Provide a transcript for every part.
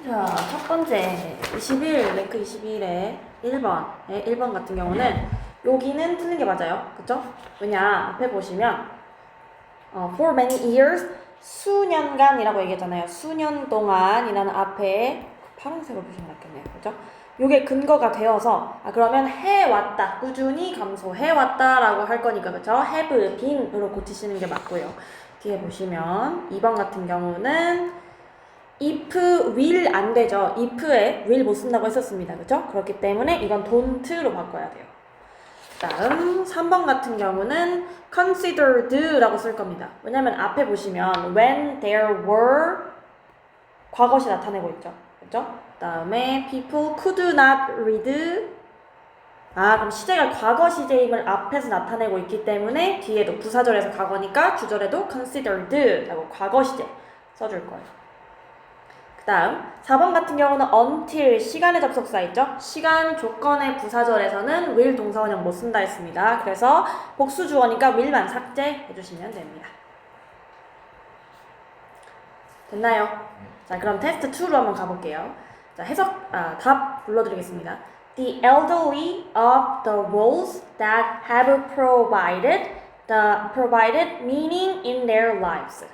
자, 첫 번째 21, 랭크 21의 1번 같은 경우는 여기는 틀린 게 맞아요. 그쵸? 왜냐, 앞에 보시면 for many years, 수년간이라고 얘기했잖아요. 수년 동안이라는 앞에 파란색으로 보시면 낫겠네요. 그죠? 요게 근거가 되어서 그러면 해왔다, 꾸준히 감소해왔다라고 할 거니까 그쵸? have been으로 고치시는 게 맞고요. 뒤에 보시면 2번 같은 경우는 if will 안 되죠. if에 will 못 쓴다고 했었습니다. 그죠? 그렇기 때문에 이건 don't로 바꿔야 돼요. 다음 3번 같은 경우는 considered라고 쓸 겁니다. 왜냐면 앞에 보시면 when there were 과거시 나타내고 있죠. 그죠? 다음에 people could not read 그럼 시제가 과거 시제임을 앞에서 나타내고 있기 때문에 뒤에도 부사절에서 과거니까 주절에도 considered라고 과거 시제 써줄 거예요. 그 다음 4번 같은 경우는 until 시간의 접속사 있죠? 시간 조건의 부사절에서는 will 동사원형 못 쓴다 했습니다. 그래서 복수주어니까 will만 삭제해 주시면 됩니다. 됐나요? 자, 그럼 테스트 2로 한번 가볼게요. 자, 답 불러드리겠습니다. The elderly of the roles that have provided meaning in their lives.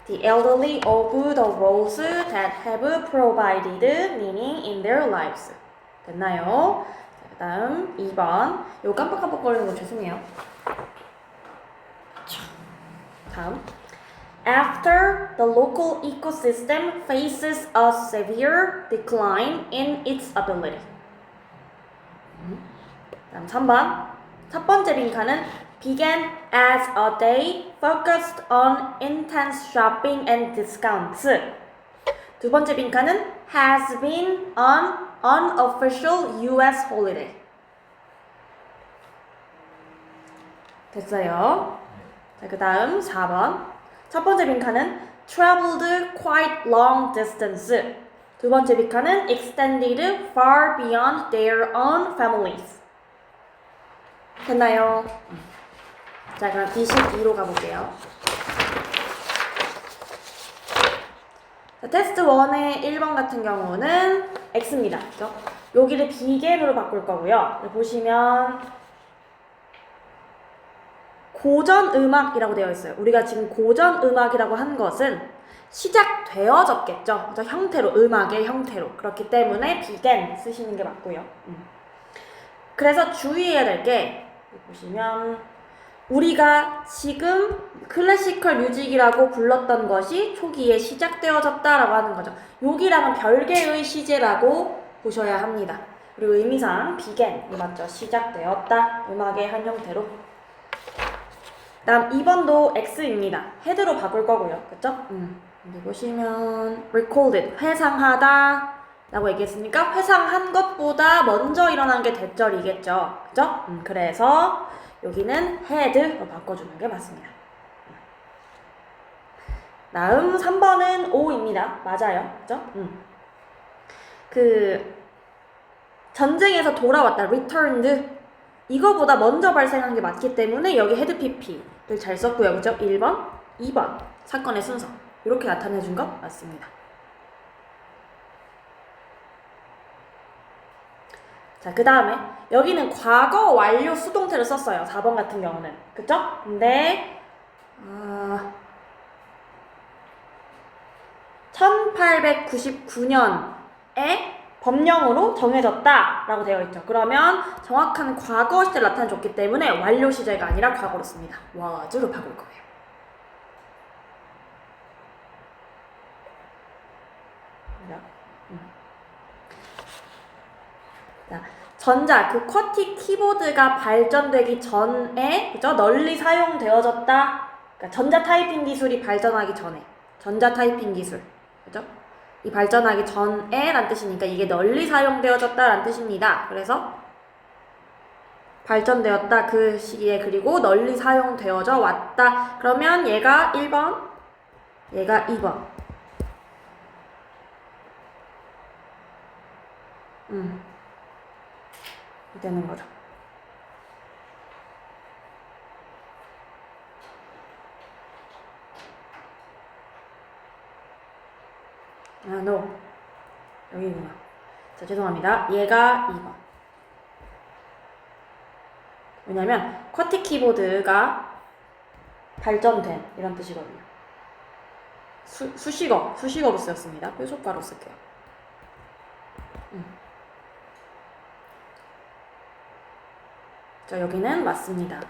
The elderly of the roles that have provided meaning in their lives. 됐나요? 자, 그 다음 2번. 이거 깜빡깜빡거리는 거 죄송해요. 다음. After the local ecosystem faces a severe decline in its ability. 다음 3번. 첫 번째 빈칸은 began as a day focused on intense shopping and discounts. 두 번째 빈칸은 has been an unofficial US holiday. 됐어요. 자, 그 다음 4번. 첫 번째 빈칸은 traveled quite long distance. 두 번째 빈칸은 extended far beyond their own families. 됐나요? 자, 그럼 22로 가볼게요. 자, 테스트 1의 1번 같은 경우는 X입니다. 그죠? 여기를 began으로 바꿀 거고요. 보시면 고전 음악이라고 되어 있어요. 우리가 지금 고전 음악이라고 한 것은 시작되어졌겠죠. 그죠? 형태로, 음악의 형태로. 그렇기 때문에 began 쓰시는 게 맞고요. 그래서 주의해야 될 게 보시면 우리가 지금 클래시컬 뮤직이라고 불렀던 것이 초기에 시작되어졌다라고 하는 거죠. 여기랑은 별개의 시제라고 보셔야 합니다. 그리고 의미상 began, 맞죠? 시작되었다, 음악의 한 형태로. 다음 2번도 X입니다. 헤드로 바꿀 거고요. 그쵸? 여기 보시면 recorded, 회상하다 라고 얘기했으니까 회상한 것보다 먼저 일어난 게 대절이겠죠. 그죠? 그래서 여기는 had로 바꿔주는 게 맞습니다. 다음 3번은 O입니다. 맞아요. 그죠? 전쟁에서 돌아왔다, returned. 이거보다 먼저 발생한 게 맞기 때문에 여기 had pp를 잘 썼고요. 그죠? 1번, 2번. 사건의 순서. 이렇게 나타내준 거 맞습니다. 자, 그 다음에 여기는 과거 완료 수동태를 썼어요. 4번 같은 경우는. 그쵸? 근데 1899년에 법령으로 정해졌다 라고 되어 있죠. 그러면 정확한 과거 시제를 나타내줬기 때문에 완료 시제가 아니라 과거로 씁니다. was로 바꿀 거예요. 자, 쿼티 키보드가 발전되기 전에, 그죠? 널리 사용되어졌다. 그러니까 전자 타이핑 기술이 발전하기 전에. 전자 타이핑 기술. 그죠? 이 발전하기 전에 란 뜻이니까 이게 널리 사용되어졌다 란 뜻입니다. 그래서 발전되었다 그 시기에 그리고 널리 사용되어져 왔다. 그러면 얘가 1번, 얘가 2번. 되는 거죠. no. 여기구나. 자, 죄송합니다. 얘가 2번. 왜냐면 쿼티 키보드가 발전된 이런 뜻이거든요. 수식어로 쓰였습니다. 표속가로 쓸게요. 자, 여기는 맞습니다.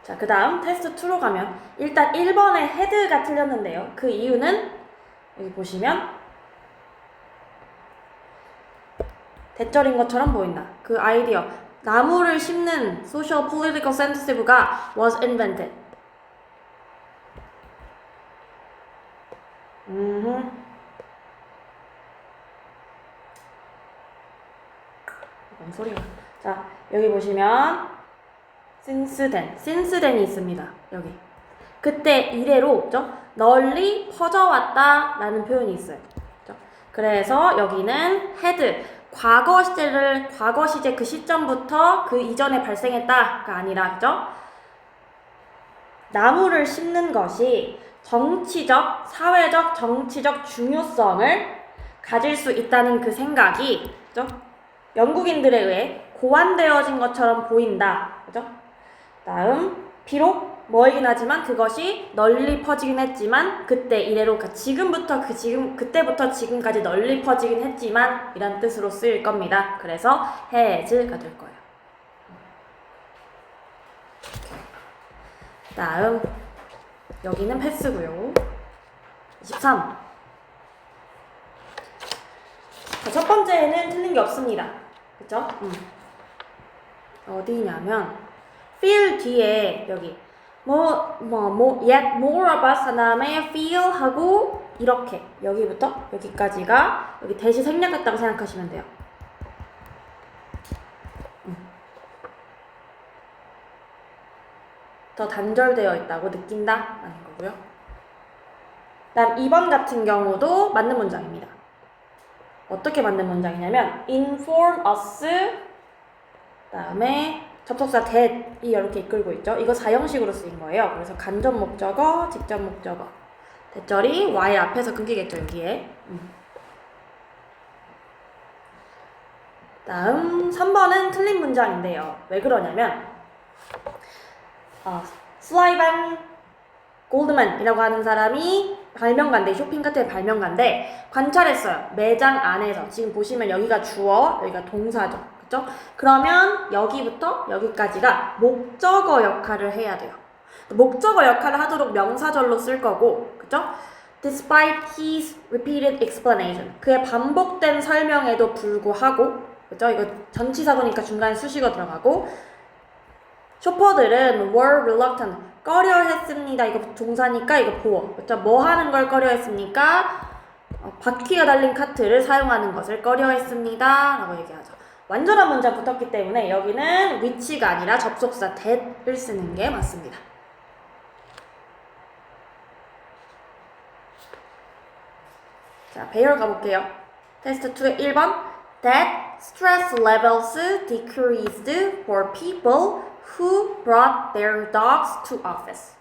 자, 그 다음 테스트 2로 가면 일단 1번의 헤드가 틀렸는데요. 그 이유는 여기 보시면 대절인 것처럼 보인다. 그 아이디어 나무를 심는 social political sensitive가 was invented. 뭔 소리야. 자, 여기 보시면 since then이 있습니다. 여기. 그때 이래로 널리 퍼져왔다 라는 표현이 있어요. 그죠? 그래서 여기는 had, 과거 시제 그 시점부터 그 이전에 발생했다가 아니라, 그죠? 나무를 심는 것이 정치적, 사회적, 정치적 중요성을 가질 수 있다는 그 생각이, 그죠? 영국인들에 의해 고안되어진 것처럼 보인다. 그죠? 다음, 비록 뭐이긴 하지만 그것이 널리 퍼지긴 했지만 그때 이래로 그때부터 지금까지 널리 퍼지긴 했지만 이란 뜻으로 쓰일 겁니다. 그래서 has가 될 거예요. 다음, 여기는 패스고요. 23. 자, 첫 번째는 틀린 게 없습니다. 그쵸? 어디냐면 feel 뒤에 여기 yet more of us 그 다음에 feel 하고 이렇게 여기부터 여기까지가 여기 대시 생략했다고 생각하시면 돼요. 더 단절되어 있다고 느낀다 라는 거고요. 다음 2번 같은 경우도 맞는 문장입니다. 어떻게 맞는 문장이냐면 inform us 다음에 접속사 that이 이렇게 이끌고 있죠. 이거 4형식으로 쓰인 거예요. 그래서 간접 목적어, 직접 목적어. 대절이 y 앞에서 끊기겠죠, 여기에. 다음 3번은 틀린 문장인데요. 왜 그러냐면 슬라이반 골드만이라고 하는 사람이 발명가인데, 쇼핑카트의 발명가인데 관찰했어요. 매장 안에서. 지금 보시면 여기가 주어, 여기가 동사죠. 그쵸? 그러면 여기부터 여기까지가 목적어 역할을 해야 돼요. 목적어 역할을 하도록 명사절로 쓸 거고, 그쵸? Despite his repeated explanation. 그의 반복된 설명에도 불구하고, 그쵸? 이거 전치사도니까 중간에 수식어 들어가고, 쇼퍼들은 were reluctant. 꺼려했습니다. 이거 동사니까 이거 보어. 그쵸? 뭐 하는 걸 꺼려했습니까? 바퀴가 달린 카트를 사용하는 것을 꺼려했습니다. 라고 얘기하죠. 완전한 문장 붙었기 때문에 여기는 which가 아니라 접속사 that을 쓰는 게 맞습니다. 자, 배열 가볼게요. 테스트 2의 1번. That stress levels decreased for people who brought their dogs to office.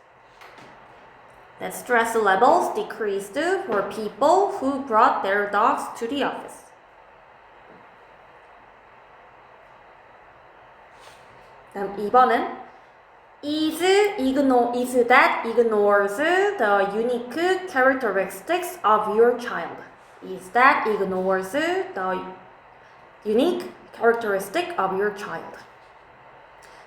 That stress levels decreased for people who brought their dogs to the office. 다음 2번은 is that ignores the unique characteristics of your child. Is that ignores the unique characteristic of your child.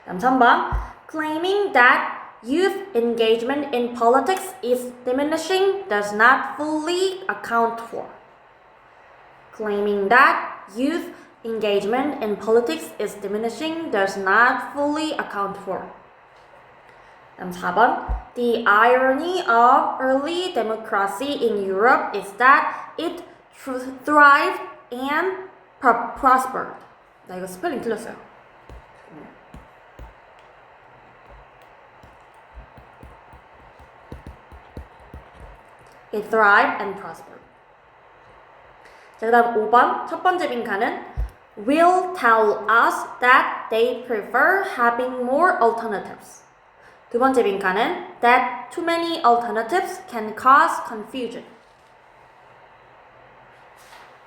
다음 3번 claiming that youth engagement in politics is diminishing does not fully account for. Claiming that youth engagement in politics is diminishing does not fully account for. 다음 4번 The irony of early democracy in Europe is that it thrived and prospered. 나 이거 스펠링 틀렸어요. It thrived and prospered. 자, 그 다음 5번 첫 번째 빈칸은 will tell us that they prefer having more alternatives. 두 번째 빈칸은 that too many alternatives can cause confusion.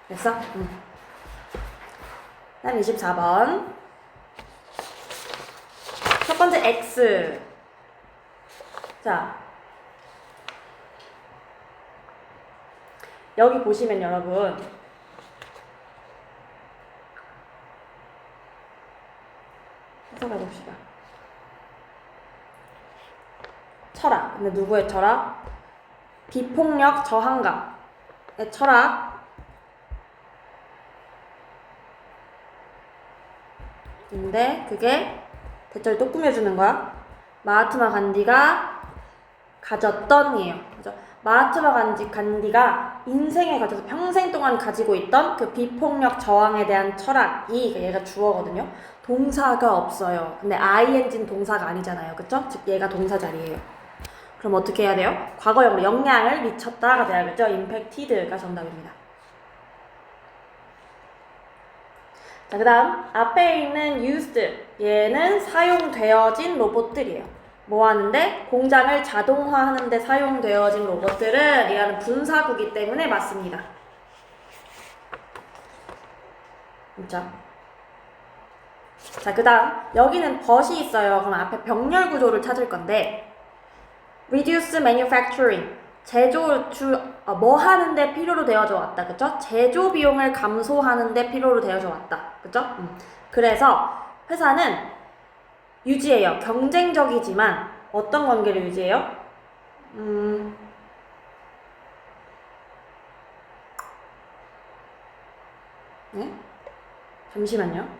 됐어? 다음 24번. 첫 번째 X. 자, 여기 보시면 여러분 해석해 봅시다. 철학. 근데 누구의 철학? 비폭력 저항가의 철학. 근데 그게 대체로 또 꾸며주는 거야. 마하트마 간디가 가졌던 이에요. 그죠? 마하트마 간디가 인생에 걸쳐서 평생 동안 가지고 있던 그 비폭력 저항에 대한 철학이 얘가 주어거든요. 동사가 없어요. 근데 ing는 동사가 아니잖아요. 그쵸? 즉 얘가 동사 자리예요. 그럼 어떻게 해야 돼요? 과거형으로 영향을 미쳤다가 돼야겠죠? impacted가 정답입니다. 자, 그 다음 앞에 있는 used, 얘는 사용되어진 로봇들이에요. 뭐 하는데? 공장을 자동화하는데 사용되어진 로봇들은 얘는 분사구기 때문에 맞습니다. 진짜. 자, 그 다음 여기는 but이 있어요. 그럼 앞에 병렬 구조를 찾을 건데 reduce manufacturing, 뭐 하는데 필요로 되어져 왔다. 그쵸? 제조 비용을 감소하는데 필요로 되어져 왔다. 그쵸? 그래서 회사는 유지해요. 경쟁적이지만 어떤 관계를 유지해요? 네? 잠시만요.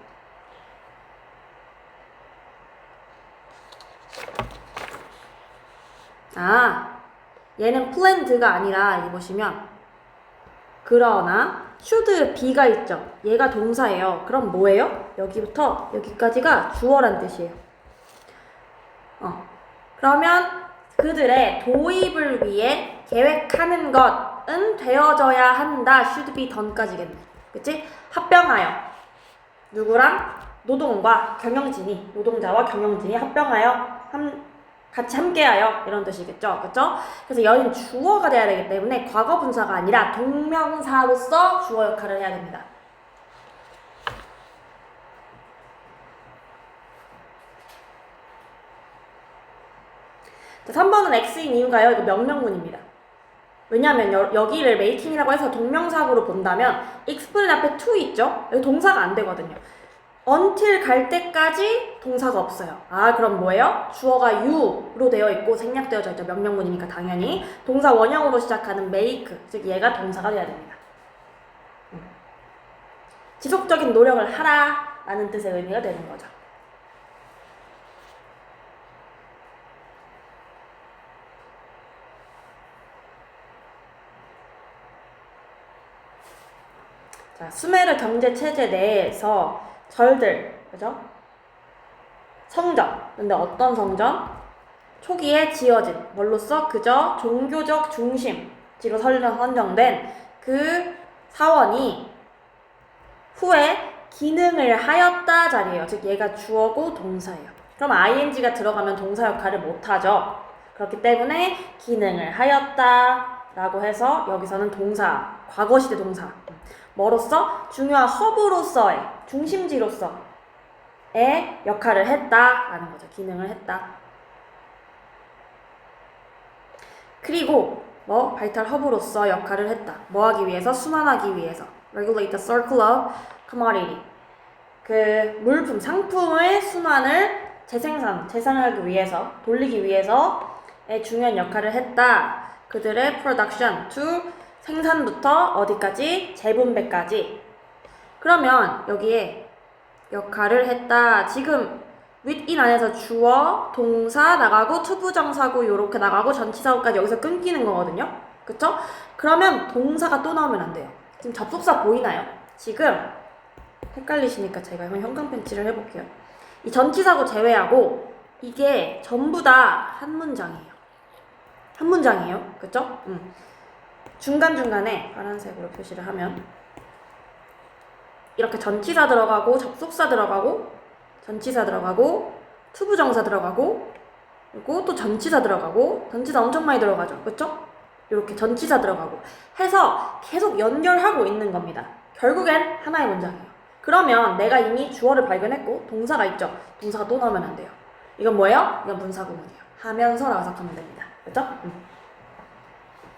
얘는 planned가 아니라 여기 보시면 그러나 should be가 있죠. 얘가 동사예요. 그럼 뭐예요? 여기부터 여기까지가 주어란 뜻이에요. 그러면 그들의 도입을 위해 계획하는 것은 되어져야 한다. should be done까지겠네. 그치? 합병하여. 누구랑? 노동자와 경영진이 합병하여 같이 함께하여 이런 뜻이겠죠. 그쵸? 그래서 여기는 주어가 돼야 되기 때문에 과거 분사가 아니라 동명사로서 주어 역할을 해야 됩니다. 자, 3번은 X인 이유가요. 이거 명령문입니다. 왜냐하면 여기를 making이라고 해서 동명사구로 본다면 explain 앞에 to 있죠? 여기 동사가 안 되거든요. until 갈 때까지 동사가 없어요. 그럼 뭐예요? 주어가 you로 되어 있고 생략되어져 있죠. 명령문이니까 당연히. 동사 원형으로 시작하는 make, 즉 얘가 동사가 돼야 됩니다. 지속적인 노력을 하라 라는 뜻의 의미가 되는 거죠. 자, 수메르 경제 체제 내에서 절들, 그죠? 성전. 근데 어떤 성전? 초기에 지어진, 뭘로써? 그저 종교적 중심지로 선정된 그 사원이 후에 기능을 하였다 자리예요. 즉 얘가 주어고 동사예요. 그럼 ing가 들어가면 동사 역할을 못하죠. 그렇기 때문에 기능을 하였다 라고 해서 여기서는 동사, 과거시대 동사. 뭐로써? 중요한 허브로서의, 중심지로서의 역할을 했다라는 거죠. 기능을 했다. 그리고 바이탈 허브로서 역할을 했다. 뭐 하기 위해서? 순환하기 위해서. Regulate the circle of commodity. 그 물품, 상품의 순환을 재생하기 위해서, 돌리기 위해서의 중요한 역할을 했다. 그들의 production to 생산부터 어디까지? 재분배까지. 그러면 여기에 역할을 했다. 지금 within 안에서 주어, 동사 나가고 투부정사구 요렇게 나가고 전치사구까지 여기서 끊기는 거거든요. 그쵸? 그러면 동사가 또 나오면 안 돼요. 지금 접속사 보이나요? 지금 헷갈리시니까 제가 한번 형광펜치를 해볼게요. 이 전치사구 제외하고 이게 전부 다 한 문장이에요. 한 문장이에요. 그쵸? 중간중간에 파란색으로 표시를 하면 이렇게 전치사 들어가고 접속사 들어가고 전치사 들어가고 투부정사 들어가고 그리고 또 전치사 들어가고 전치사 엄청 많이 들어가죠. 그쵸? 이렇게 전치사 들어가고 해서 계속 연결하고 있는 겁니다. 결국엔 하나의 문장이에요. 그러면 내가 이미 주어를 발견했고 동사가 있죠. 동사가 또 나오면 안 돼요. 이건 뭐예요? 이건 분사구문이에요. 하면서라고 생각하면 됩니다. 그렇죠?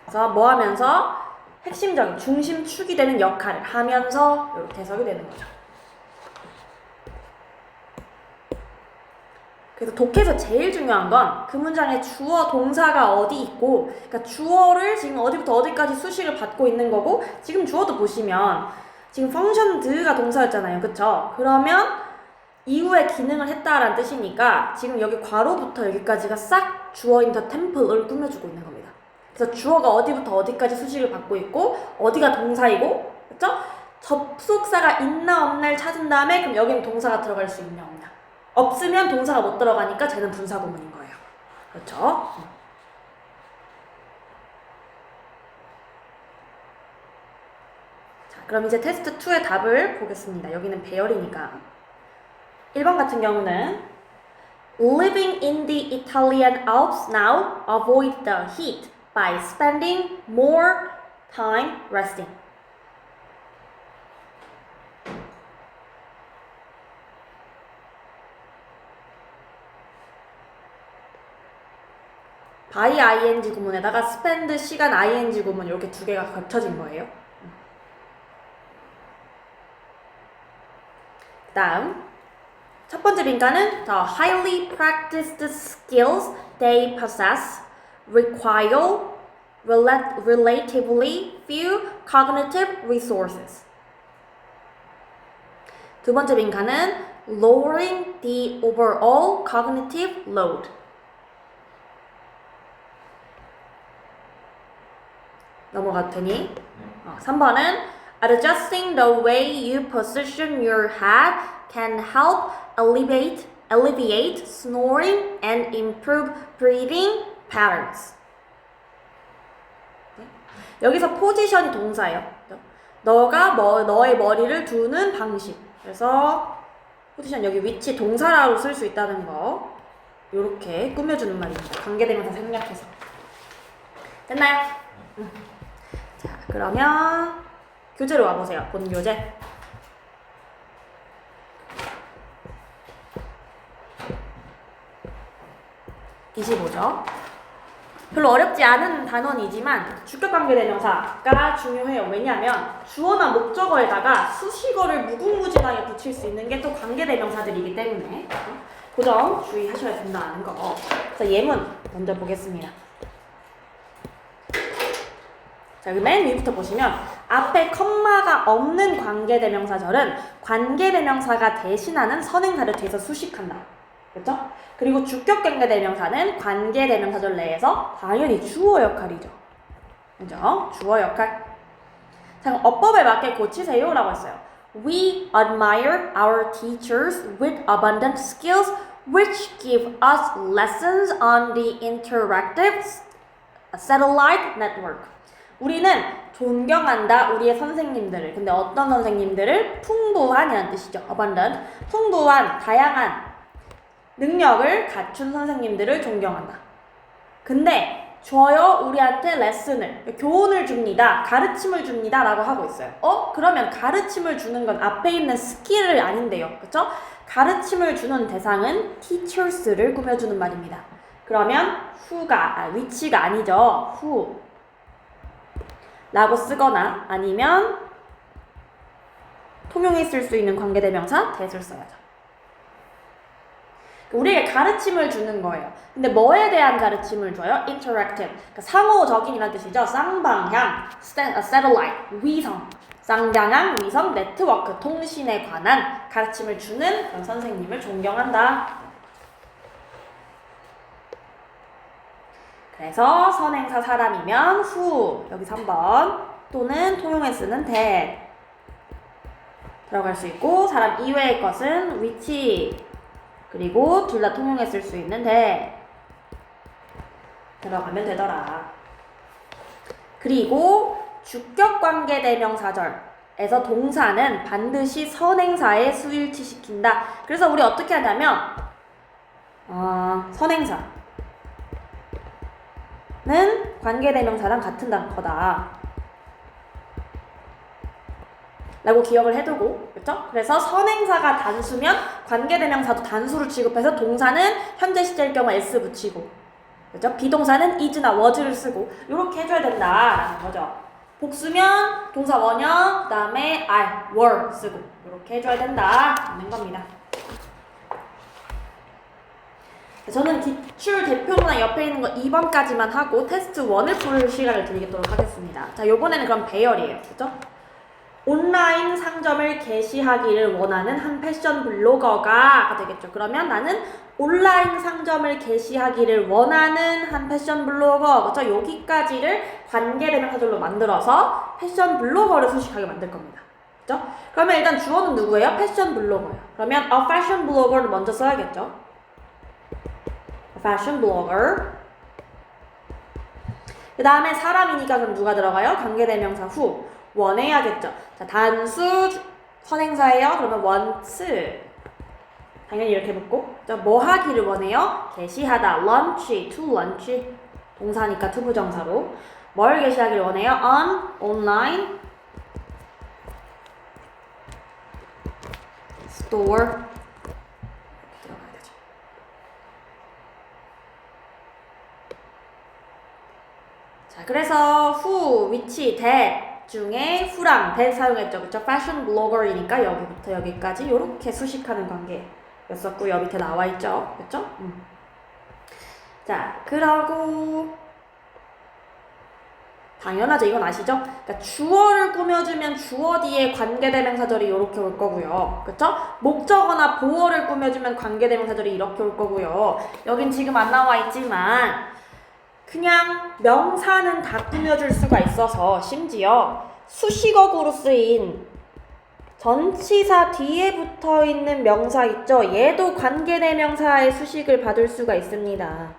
그래서 뭐 하면서 핵심적인 중심축이 되는 역할을 하면서 이렇게 해석이 되는 거죠. 그래서 독해에서 제일 중요한 건 그 문장에 주어 동사가 어디 있고, 그러니까 주어를 지금 어디부터 어디까지 수식을 받고 있는 거고, 지금 주어도 보시면 지금 functioned가 동사였잖아요. 그쵸? 그러면 이후에 기능을 했다라는 뜻이니까 지금 여기 괄호부터 여기까지가 싹 주어인 the temple을 꾸며주고 있는 겁니다. 그래서 주어가 어디부터 어디까지 수식을 받고 있고 어디가 동사이고, 그쵸? 접속사가 있나 없나를 찾은 다음에 그럼 여기는 동사가 들어갈 수 있냐 없냐. 없으면 동사가 못 들어가니까 쟤는 분사구문인 거예요. 그렇죠? 자, 그럼 이제 테스트 2의 답을 보겠습니다. 여기는 배열이니까. 1번 같은 경우는 Living in the Italian Alps now, avoid the heat by spending more time resting. by ing 구문에다가 spend 시간 ing 구문 이렇게 두 개가 겹쳐진 거예요. 다음 첫 번째 빈칸은 the highly practiced skills they possess require relatively few cognitive resources. 두 번째 빈칸은 lowering the overall cognitive load. 넘어가도 되니? 3번은 adjusting the way you position your head can help alleviate snoring and improve breathing patterns. 여기서 포지션이 동사예요. 너가 너의 머리를 두는 방식. 그래서 포지션 여기 위치 동사라고 쓸 수 있다는 거 이렇게 꾸며주는 말입니다. 관계대명사 생략해서. 됐나요? 자, 그러면 교재로 와보세요. 본 교재. (25죠) 별로 어렵지 않은 단원이지만 주격관계대명사가 중요해요. 왜냐하면 주어나 목적어에다가 수식어를 무궁무진하게 붙일 수 있는 게 또 관계대명사들이기 때문에 그 점 주의하셔야 된다는 거. 그래서 예문 먼저 보겠습니다. 자, 맨 위부터 보시면 앞에 컴마가 없는 관계대명사절은 관계대명사가 대신하는 선행사를 뒤에서 수식한다. 그렇죠? 그리고 주격관계대명사는 관계대명사절 내에서 당연히 주어 역할이죠. 그죠? 주어 역할. 자, 그럼 어법에 맞게 고치세요 라고 했어요. We admire our teachers with abundant skills which give us lessons on the interactive satellite network. 우리는 존경한다 우리의 선생님들을. 근데 어떤 선생님들을? 풍부한이라는 뜻이죠. abundant. 풍부한, 다양한 능력을 갖춘 선생님들을 존경한다. 근데 줘요 우리한테 레슨을, 교훈을 줍니다. 가르침을 줍니다 라고 하고 있어요. 그러면 가르침을 주는 건 앞에 있는 스킬을 아닌데요. 그쵸? 가르침을 주는 대상은 teachers를 꾸며주는 말입니다. 그러면 위치가 아니죠. who 라고 쓰거나 아니면 통용해 쓸 수 있는 관계대명사 that을 써야죠. 우리에게 가르침을 주는 거예요. 근데 뭐에 대한 가르침을 줘요? interactive. 그러니까 상호적인이라는 뜻이죠. 쌍방향, satellite, 위성. 쌍방향, 위성, 네트워크, 통신에 관한 가르침을 주는 그런 선생님을 존경한다. 그래서 선행사 사람이면 who, 여기 3번, 또는 통용해 쓰는 that 들어갈 수 있고, 사람 이외의 것은 which, 그리고 둘 다 통용해 쓸 수 있는 that 들어가면 되더라. 그리고 주격관계대명사절에서 동사는 반드시 선행사에 수일치시킨다. 그래서 우리 어떻게 하냐면 선행사는 관계대명사랑 같은 단어다. 라고 기억을 해두고, 그쵸? 그래서 선행사가 단수면 관계대명사도 단수로 취급해서 동사는 현재 시제일 경우 s 붙이고, 그죠? 비동사는 is나 was를 쓰고 이렇게 해줘야 된다라는 거죠. 복수면 동사 원형, 그 다음에 I, were 쓰고 이렇게 해줘야 된다라는 겁니다. 저는 기출 대표문항 옆에 있는 거 2번까지만 하고 테스트 1을 풀 시간을 드리도록 하겠습니다. 자, 요번에는 그럼 배열이에요. 그죠? 온라인 상점을 게시하기를 원하는 한 패션 블로거가 되겠죠. 그러면 나는 온라인 상점을 게시하기를 원하는 한 패션 블로거, 그렇죠? 여기까지를 관계대명사절로 만들어서 패션 블로거를 수식하게 만들 겁니다. 그렇죠? 그러면 일단 주어는 누구예요? 패션 블로거예요. 그러면 a fashion blogger를 먼저 써야겠죠. a fashion blogger. 그 다음에 사람이니까 그럼 누가 들어가요? 관계대명사 후. 원해야겠죠. 자, 단수 선행사예요. 그러면 wants. 당연히 이렇게 붙고. 자, 뭐 하기를 원해요? 게시하다. lunch, to lunch. 동사니까 to 부정사로. 뭘 게시하기를 원해요? on, online, store. 이렇게 들어가야 되죠. 자, 그래서 who, 위치, that. 중에 후랑 that 사용했죠. 그쵸? fashion blogger이니까 여기부터 여기까지 이렇게 수식하는 관계였었고요. 밑에 나와있죠. 그쵸? 자, 그러고 당연하죠. 이건 아시죠? 그러니까 주어를 꾸며주면 주어 뒤에 관계대명사절이 이렇게 올 거고요. 그쵸? 목적어나 보어를 꾸며주면 관계대명사절이 이렇게 올 거고요. 여긴 지금 안 나와 있지만 그냥 명사는 다 꾸며줄 수가 있어서 심지어 수식어구로 쓰인 전치사 뒤에 붙어있는 명사 있죠? 얘도 관계대명사의 수식을 받을 수가 있습니다.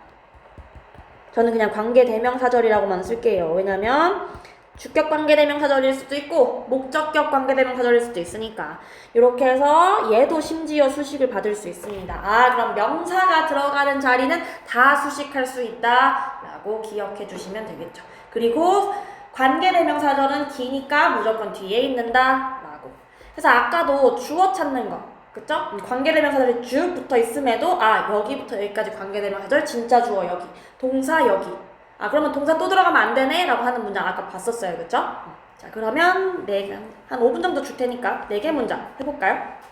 저는 그냥 관계대명사절이라고만 쓸게요. 왜냐면 주격 관계대명사절일 수도 있고 목적격 관계대명사절일 수도 있으니까 이렇게 해서 얘도 심지어 수식을 받을 수 있습니다. 아, 그럼 명사가 들어가는 자리는 다 수식할 수 있다 라고 기억해 주시면 되겠죠. 그리고 관계대명사절은 기니까 무조건 뒤에 있는다 라고. 그래서 아까도 주어 찾는 거, 그쵸? 관계대명사절이 쭉 붙어 있음에도 아, 여기부터 여기까지 관계대명사절 진짜 주어 여기, 동사 여기. 아, 그러면 동사 또 들어가면 안 되네? 라고 하는 문장 아까 봤었어요. 그쵸? 자, 그러면 한 5분 정도 줄 테니까 4개 문장 해볼까요?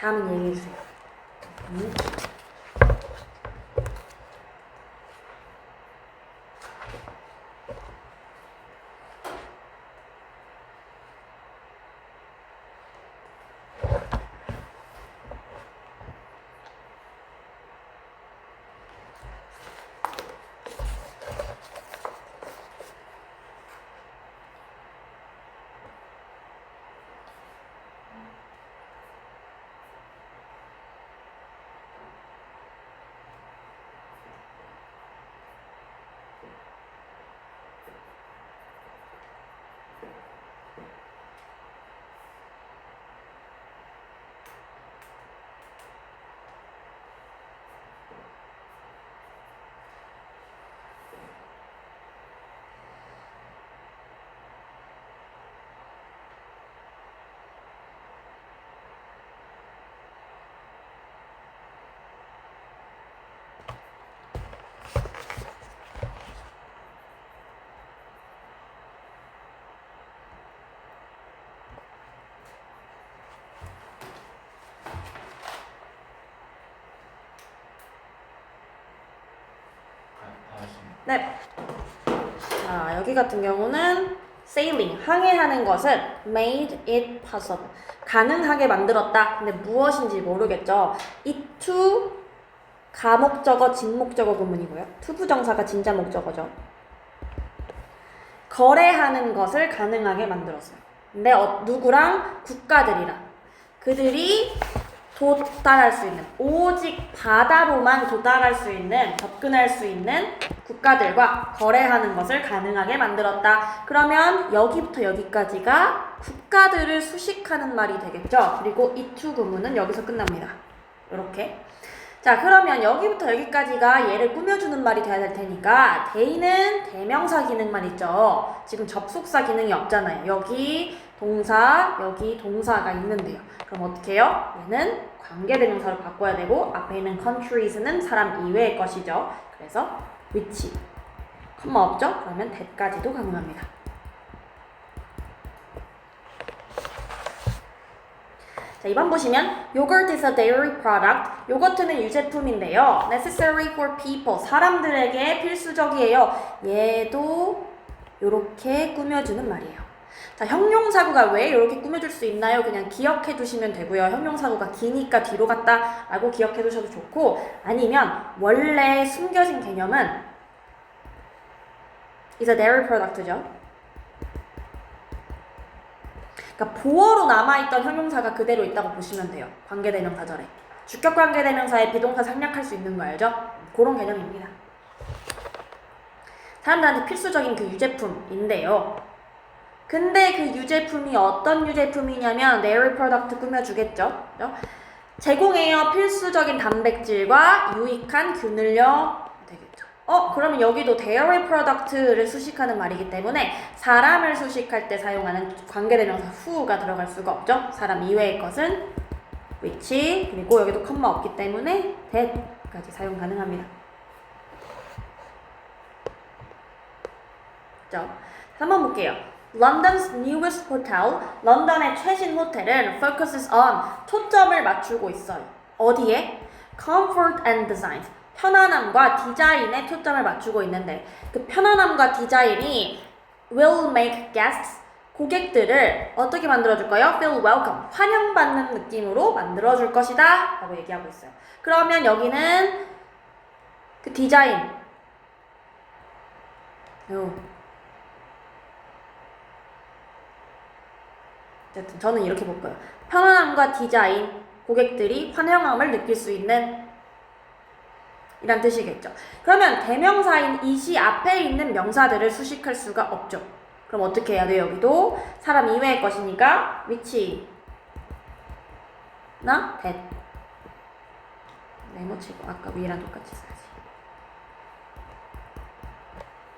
다음은 얘기해주세요. 네. 자, 여기 같은 경우는 sailing, 항해하는 것은 made it possible, 가능하게 만들었다. 근데 무엇인지 모르겠죠. it to 가목적어, 직목적어 구문이고요. to 부정사가 진짜 목적어죠. 거래하는 것을 가능하게 만들었어요. 근데 누구랑? 국가들이랑. 그들이 도달할 수 있는, 오직 바다로만 도달할 수 있는, 접근할 수 있는 국가들과 거래하는 것을 가능하게 만들었다. 그러면 여기부터 여기까지가 국가들을 수식하는 말이 되겠죠. 그리고 이 to 구문은 여기서 끝납니다. 이렇게. 자, 그러면 여기부터 여기까지가 얘를 꾸며주는 말이 돼야 될 테니까 they는 대명사 기능만 있죠. 지금 접속사 기능이 없잖아요. 여기 동사, 여기 동사가 있는데요. 그럼 어떻게 해요? 얘는 관계대명사로 바꿔야 되고 앞에 있는 countries는 사람 이외의 것이죠. 그래서 which, 컴마 없죠? 그러면 that까지도 가능합니다. 자, 2번 보시면 Yogurt is a dairy product. 요거트는 유제품인데요. Necessary for people. 사람들에게 필수적이에요. 얘도 이렇게 꾸며주는 말이에요. 자, 형용사구가 왜 이렇게 꾸며줄 수 있나요? 그냥 기억해 두시면 되고요. 형용사구가 기니까 뒤로 갔다 라고 기억해 두셔도 좋고, 아니면 원래 숨겨진 개념은 is a dairy product죠. 그러니까 보어로 남아있던 형용사가 그대로 있다고 보시면 돼요. 관계대명사절에. 주격 관계대명사에 비동사 생략할 수 있는 거 알죠? 그런 개념입니다. 사람들한테 필수적인 그 유제품인데요. 근데 그 유제품이 어떤 유제품이냐면 dairy product 꾸며주겠죠. 그죠? 제공해요. 필수적인 단백질과 유익한 균을요. 되겠죠. 그러면 여기도 dairy product를 수식하는 말이기 때문에 사람을 수식할 때 사용하는 관계대명사 who가 들어갈 수가 없죠. 사람 이외의 것은 which, 그리고 여기도 컴마 없기 때문에 that까지 사용 가능합니다. 그죠? 한번 볼게요. London's newest hotel, 런던의 최신 호텔은 focuses on, 초점을 맞추고 있어요. 어디에? Comfort and design, 편안함과 디자인에 초점을 맞추고 있는데 그 편안함과 디자인이 will make guests, 고객들을 어떻게 만들어줄까요? feel welcome, 환영받는 느낌으로 만들어줄 것이다 라고 얘기하고 있어요. 그러면 여기는 그 디자인 어쨌든 저는 이렇게 볼 거예요. 편안함과 디자인, 고객들이 환영함을 느낄 수 있는 이란 뜻이겠죠. 그러면 대명사인 it이 앞에 있는 명사들을 수식할 수가 없죠. 그럼 어떻게 해야 돼요? 여기도 사람 이외의 것이니까 which 나 that 네모치고 아까 위랑 똑같이 써야지.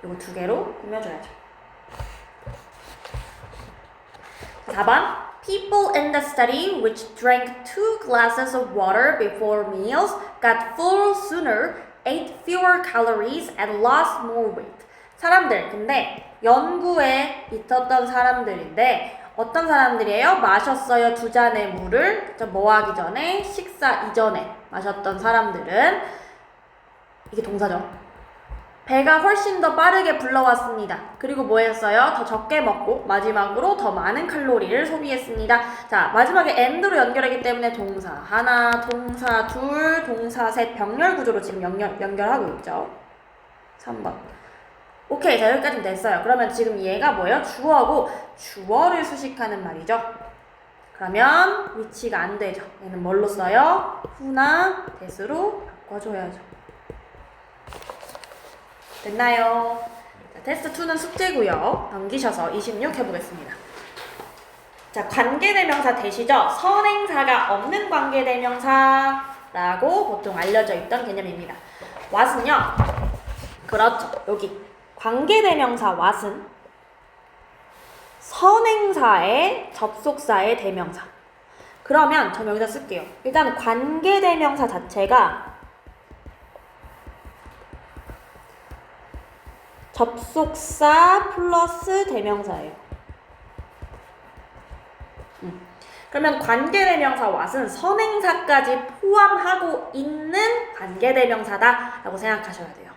요거 두 개로 꾸며줘야죠. 4번 People in the study which drank 2 glasses of water before meals got full sooner, ate fewer calories, and lost more weight. 사람들, 근데 연구에 있었던 사람들인데 어떤 사람들이에요? 마셨어요 2잔의 물을 뭐 하기 전에? 식사 이전에 마셨던 사람들은 이게 동사죠. 배가 훨씬 더 빠르게 불러왔습니다. 그리고 뭐 했어요? 더 적게 먹고 마지막으로 더 많은 칼로리를 소비했습니다. 자, 마지막에 and로 연결하기 때문에 동사 하나, 동사 둘, 동사 셋 병렬 구조로 지금 연결하고 있죠. 3번. 오케이, 자 여기까지는 됐어요. 그러면 지금 얘가 뭐예요? 주어고 주어를 수식하는 말이죠. 그러면 위치가 안 되죠. 얘는 뭘로 써요? who나 that으로 바꿔줘야죠. 됐나요? 자, 테스트 2는 숙제고요. 넘기셔서 26 해보겠습니다. 자, 관계대명사 대시죠? 선행사가 없는 관계대명사라고 보통 알려져 있던 개념입니다. what은요? 그렇죠. 여기 관계대명사 what은 선행사의 접속사의 대명사. 그러면 저 여기다 쓸게요. 일단 관계대명사 자체가 접속사 플러스 대명사예요. 그러면 관계대명사 what은 선행사까지 포함하고 있는 관계대명사다 라고 생각하셔야 돼요.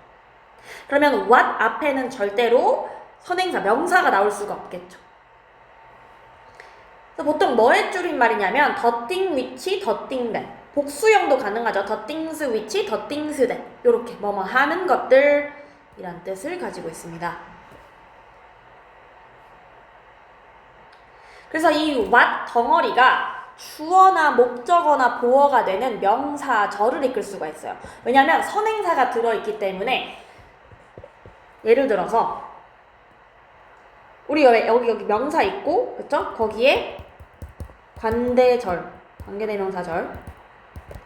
그러면 what 앞에는 절대로 선행사, 명사가 나올 수가 없겠죠. 그래서 보통 뭐의 줄임말이냐면 the thing which, the thing that. 복수형도 가능하죠. the things which, the things that. 이렇게 뭐뭐 하는 것들 이란 뜻을 가지고 있습니다. 그래서 이 what 덩어리가 주어나 목적어나 보어가 되는 명사절을 이끌 수가 있어요. 왜냐하면 선행사가 들어있기 때문에 예를 들어서 우리 여기 명사 있고 그쵸? 거기에 관계대명사절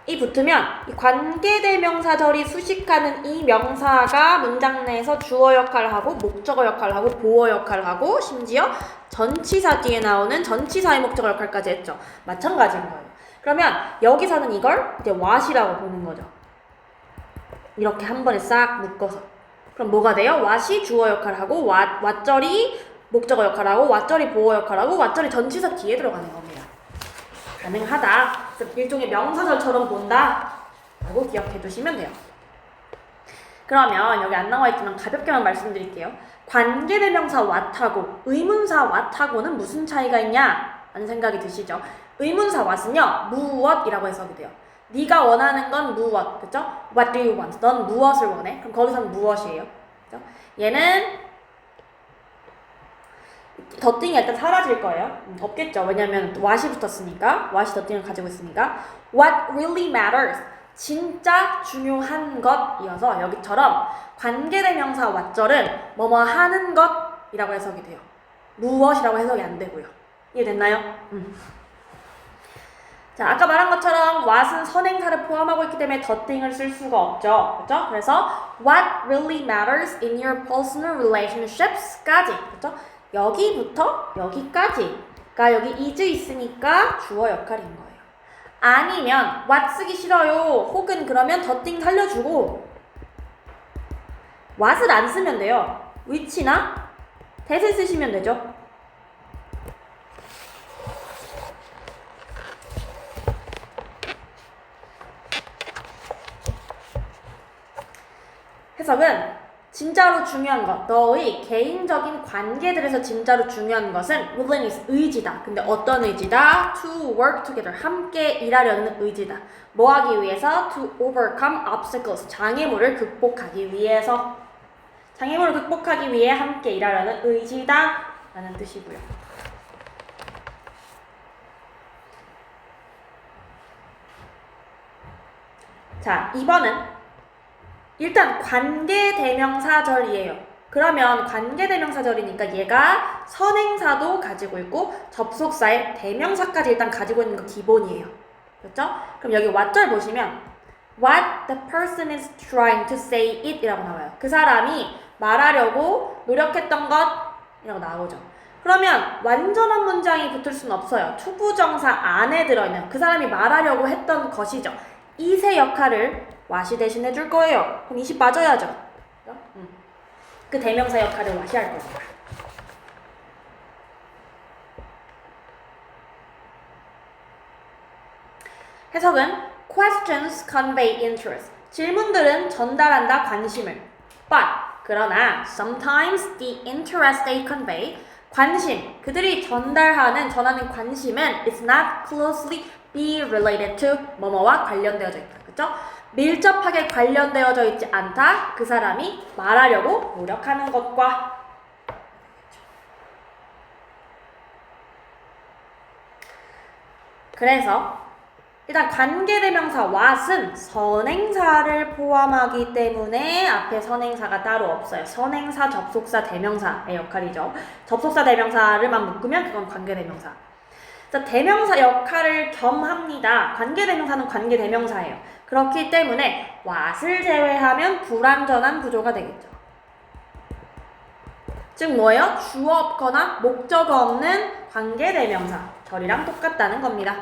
이 붙으면 이 관계대명사절이 수식하는 이 명사가 문장 내에서 주어 역할을 하고 목적어 역할을 하고 보어 역할을 하고 심지어 전치사 뒤에 나오는 전치사의 목적어 역할까지 했죠. 마찬가지인 거예요. 그러면 여기서는 이걸 이제 what이라고 보는 거죠. 이렇게 한 번에 싹 묶어서. 그럼 뭐가 돼요? what이 주어 역할을 하고 what절이 목적어 역할을 하고 what절이 보어 역할을 하고 what절이 전치사 뒤에 들어가는 겁니다. 가능하다. 그래서 일종의 명사절처럼 본다 라고 기억해 두시면 돼요. 그러면 여기 안 나와 있지만 가볍게만 말씀드릴게요. 관계대명사 what하고 의문사 what하고는 무슨 차이가 있냐 라는 생각이 드시죠? 의문사 what은요 무엇이라고 해석이 돼요. 네가 원하는 건 무엇, 그쵸? What do you want? 넌 무엇을 원해? 그럼 거기서는 무엇이에요? 그쵸? 얘는 더띵이 일단 사라질 거예요. 없겠죠. 왜냐면 what이 붙었으니까. what이 더띵을 가지고 있으니까. What really matters. 진짜 중요한 것이어서 여기처럼 관계대명사 what절은 뭐뭐 하는 것이라고 해석이 돼요. 무엇이라고 해석이 안 되고요. 이해됐나요? 자, 아까 말한 것처럼 what은 선행사를 포함하고 있기 때문에 더띵을 쓸 수가 없죠. 그렇죠? 그래서 what really matters in your personal relationships까지. 그렇죠? 여기부터 여기까지가 여기 is 있으니까 주어 역할인 거예요. 아니면 what 쓰기 싫어요. 혹은 그러면 더띵 살려주고 what을 안 쓰면 돼요. which나 that을 쓰시면 되죠. 해석은 진짜로 중요한 것, 너의 개인적인 관계들에서 진짜로 중요한 것은 willingness, 의지다. 근데 어떤 의지다? To work together, 함께 일하려는 의지다. 뭐 하기 위해서? To overcome obstacles, 장애물을 극복하기 위해서. 장애물을 극복하기 위해 함께 일하려는 의지다 라는 뜻이고요. 자, 2번은 일단 관계대명사절이에요. 그러면 관계대명사절이니까 얘가 선행사도 가지고 있고 접속사의 대명사까지 일단 가지고 있는 거 기본이에요. 그렇죠? 그럼 여기 what절 보시면 what the person is trying to say it 이라고 나와요. 그 사람이 말하려고 노력했던 것 이라고 나오죠. 그러면 완전한 문장이 붙을 수는 없어요. 투부정사 안에 들어있는 그 사람이 말하려고 했던 것이죠. it의 역할을 what이 대신 해줄 거예요. 그럼 20 빠져야죠. 그 대명사 역할을 what이 할 겁니다. 해석은 questions convey interest. 질문들은 전달한다 관심을. But 그러나 sometimes the interest they convey 관심 그들이 전하는 관심은 is not closely be related to 뭐뭐와 관련되어져 있다. 그렇죠? 밀접하게 관련되어져 있지 않다. 그 사람이 말하려고 노력하는 것과. 그래서 일단 관계대명사 what은 선행사를 포함하기 때문에 앞에 선행사가 따로 없어요. 선행사, 접속사, 대명사의 역할이죠. 접속사, 대명사를만 묶으면 그건 관계대명사. 대명사 역할을 겸합니다. 관계대명사는 관계대명사예요. 그렇기 때문에 what을 제외하면 불완전한 구조가 되겠죠. 즉 뭐예요? 주어 없거나 목적어 없는 관계대명사. 절이랑 똑같다는 겁니다.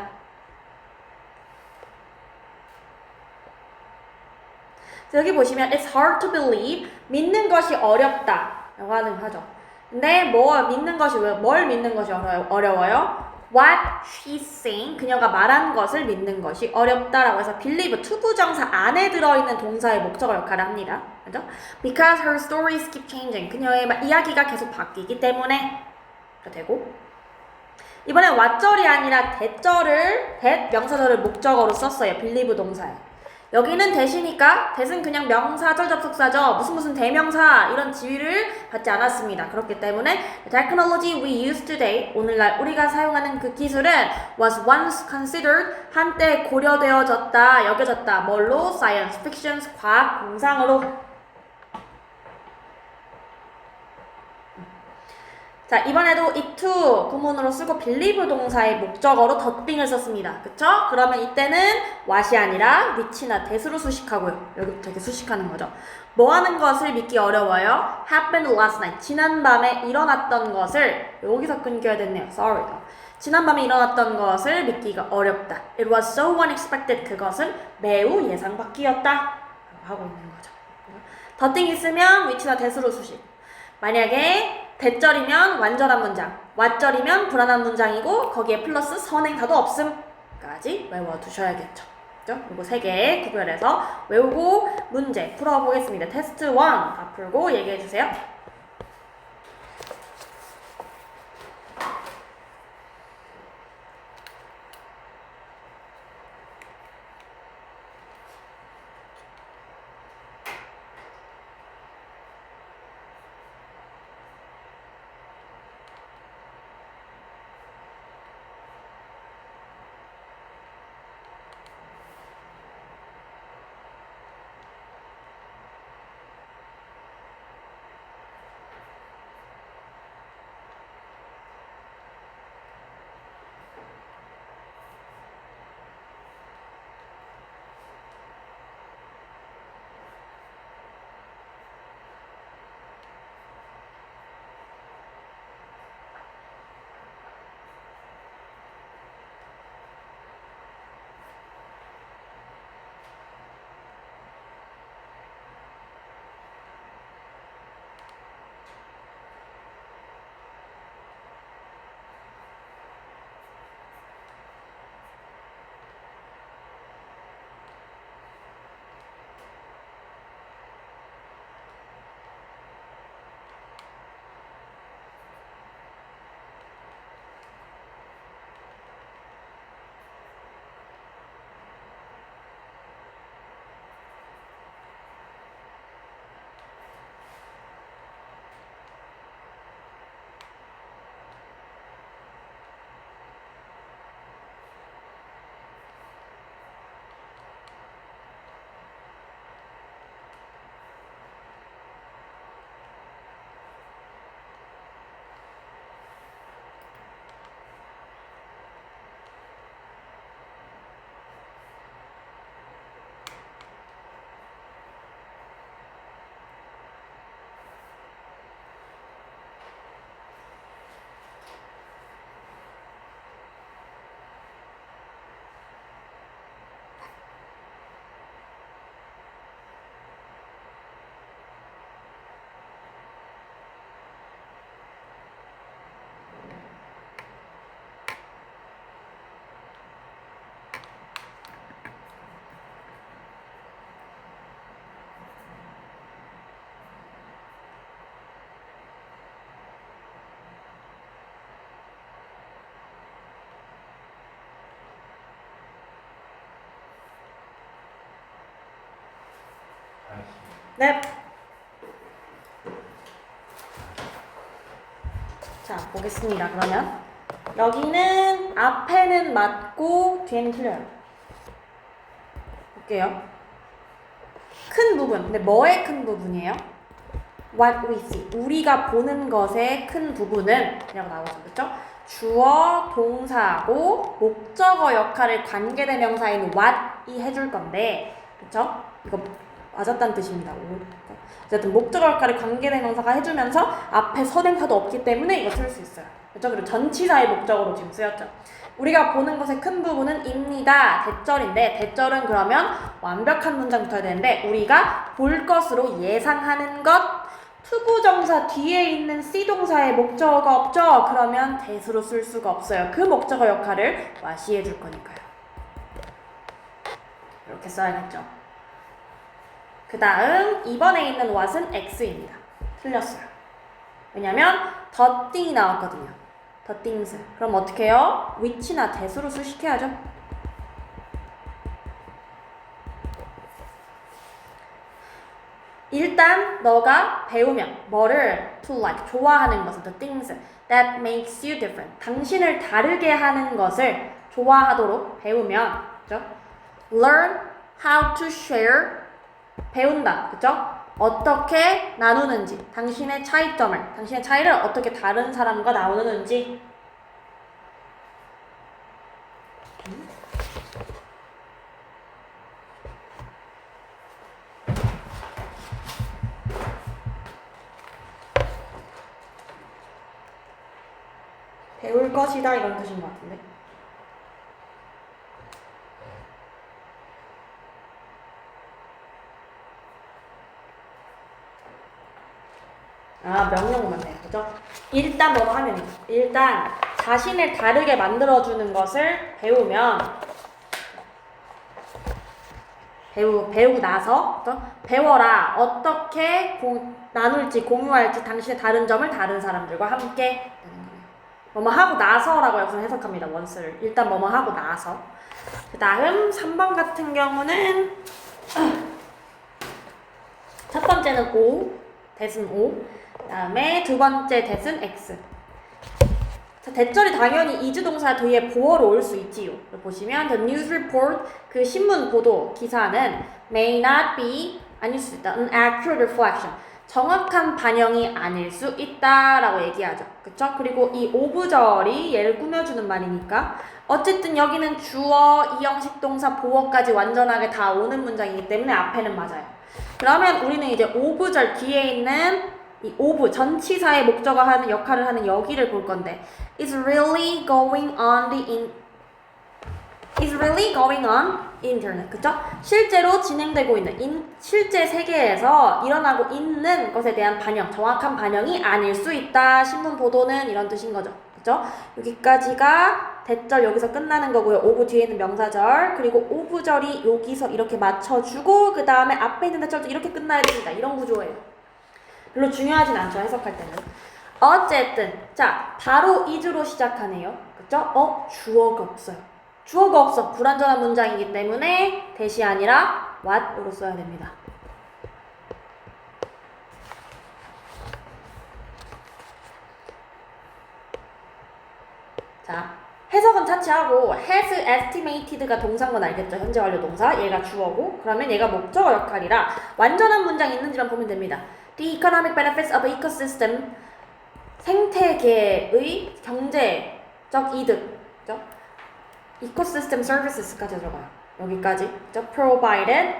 여기 보시면 it's hard to believe 믿는 것이 어렵다 라고 하죠. 근데 뭘 믿는 것이 어려워요? What she's saying, 그녀가 말한 것을 믿는 것이 어렵다라고 해서 believe, 투부정사 안에 들어있는 동사의 목적어 역할을 합니다. 그죠? Because her stories keep changing, 그녀의 이야기가 계속 바뀌기 때문에 되고 이번엔 what절이 아니라 that 명사절을 목적어로 썼어요. believe 동사에. 여기는 대시니까 대은 그냥 명사절 접속사죠. 무슨 대명사 이런 지위를 받지 않았습니다. 그렇기 때문에 the technology we use today, 오늘날 우리가 사용하는 그 기술은 was once considered, 한때 고려되어졌다, 여겨졌다. 뭘로? science fiction, 과학 공상으로. 자, 이번에도 it to 구문으로 쓰고 believe 동사의 목적어로 더띵을 썼습니다. 그쵸? 그러면 이때는 what이 아니라 which나 that으로 수식하고요. 여기부터 이렇게 수식하는 거죠. 뭐 하는 것을 믿기 어려워요? happened last night. 지난밤에 일어났던 것을, 여기서 끊겨야 됐네요. sorry. 지난밤에 일어났던 것을 믿기가 어렵다. It was so unexpected. 그것은 매우 예상 밖이었다. 하고 있는 거죠. 더띵 있으면 which나 that으로 수식. 만약에 대절이면 완전한 문장, 왓절이면 불안한 문장이고 거기에 플러스 선행사도 없음까지 외워두셔야겠죠. 그죠? 그리고 3개 구별해서 외우고 문제 풀어보겠습니다. 테스트 1 다 풀고 얘기해주세요. 네. 자, 보겠습니다. 그러면 여기는 앞에는 맞고 뒤에는 틀려요. 볼게요. 큰 부분. 근데 뭐의 큰 부분이에요? What we see. 우리가 보는 것의 큰 부분은 이라고 나오죠. 그렇죠? 주어, 동사하고 목적어 역할을 관계대명사인 what이 해줄 건데, 그렇죠? 이거 맞았다는 뜻입니다. 어쨌든 목적어 역할을 관계대명사가 해주면서 앞에 선행사도 없기 때문에 이거 쓸 수 있어요. 그렇죠? 그리고 전치사의 목적어로 지금 쓰였죠. 우리가 보는 것의 큰 부분은 입니다. 대절인데 대절은 그러면 완벽한 문장 붙어야 되는데 우리가 볼 것으로 예상하는 것 투부정사 뒤에 있는 C동사의 목적어가 없죠? 그러면 that으로 쓸 수가 없어요. 그 목적어 역할을 what이 해줄 거니까요. 이렇게 써야겠죠. 그 다음 2번에 있는 what은 X입니다. 틀렸어요. 왜냐면 the thing이 나왔거든요. the things. 그럼 어떻게 해요? which나 that으로 수식해야죠. 일단 너가 배우면 뭐를 to like 좋아하는 것을 the things that makes you different 당신을 다르게 하는 것을 좋아하도록 배우면 그죠? learn how to share 배운다 그죠? 어떻게 나누는지 당신의 차이점을 당신의 차이를 어떻게 다른 사람과 나누는지 배울 것이다 이런 뜻인 것 같은데 명령 맞네요 그죠? 일단 뭐뭐 하면 일단 자신을 다르게 만들어주는 것을 배우면 배우고 나서 그죠? 배워라 어떻게 나눌지 공유할지 당신의 다른 점을 다른 사람들과 함께 뭐뭐 하고 나서라고 여기서 해석합니다. 원스를 일단 뭐뭐 하고 나서 그 다음 3번 같은 경우는 첫 번째는 O 대신 O 그 다음에 두 번째 대신 X 자, 대절이 당연히 이주동사 뒤에 보어로 올 수 있지요. 보시면 the news report 그 신문 보도 기사는 may not be 아닐 수 있다. an accurate reflection 정확한 반영이 아닐 수 있다라고 얘기하죠. 그쵸? 그리고 이 오브절이 얘를 꾸며주는 말이니까 어쨌든 여기는 주어, 이형식 동사, 보어까지 완전하게 다 오는 문장이기 때문에 앞에는 맞아요. 그러면 우리는 이제 오브절 뒤에 있는 이 오브 전치사의 목적어 하는 역할을 하는 여기를 볼 건데 is really going on internet 그쵸? 실제로 진행되고 있는 실제 세계에서 일어나고 있는 것에 대한 반영 정확한 반영이 아닐 수 있다 신문 보도는 이런 뜻인 거죠 그쵸? 여기까지가 대절 여기서 끝나는 거고요 오브 뒤에 있는 명사절 그리고 오브절이 여기서 이렇게 맞춰주고 그 다음에 앞에 있는 대절도 이렇게 끝나야 됩니다 이런 구조예요 별로 중요하진 않죠 해석할 때는 어쨌든 자 바로 is로 시작하네요 그쵸? 주어가 없어요 주어가 없어 불완전한 문장이기 때문에 that이 아니라 what으로 써야 됩니다 자 해석은 차치하고 has estimated가 동사인 건 알겠죠? 현재 완료 동사 얘가 주어고 그러면 얘가 목적어 역할이라 완전한 문장이 있는지만 보면 됩니다 The economic benefits of ecosystem 생태계의 경제적 이득 그죠? ecosystem services까지 들어가요 여기까지 그죠? provided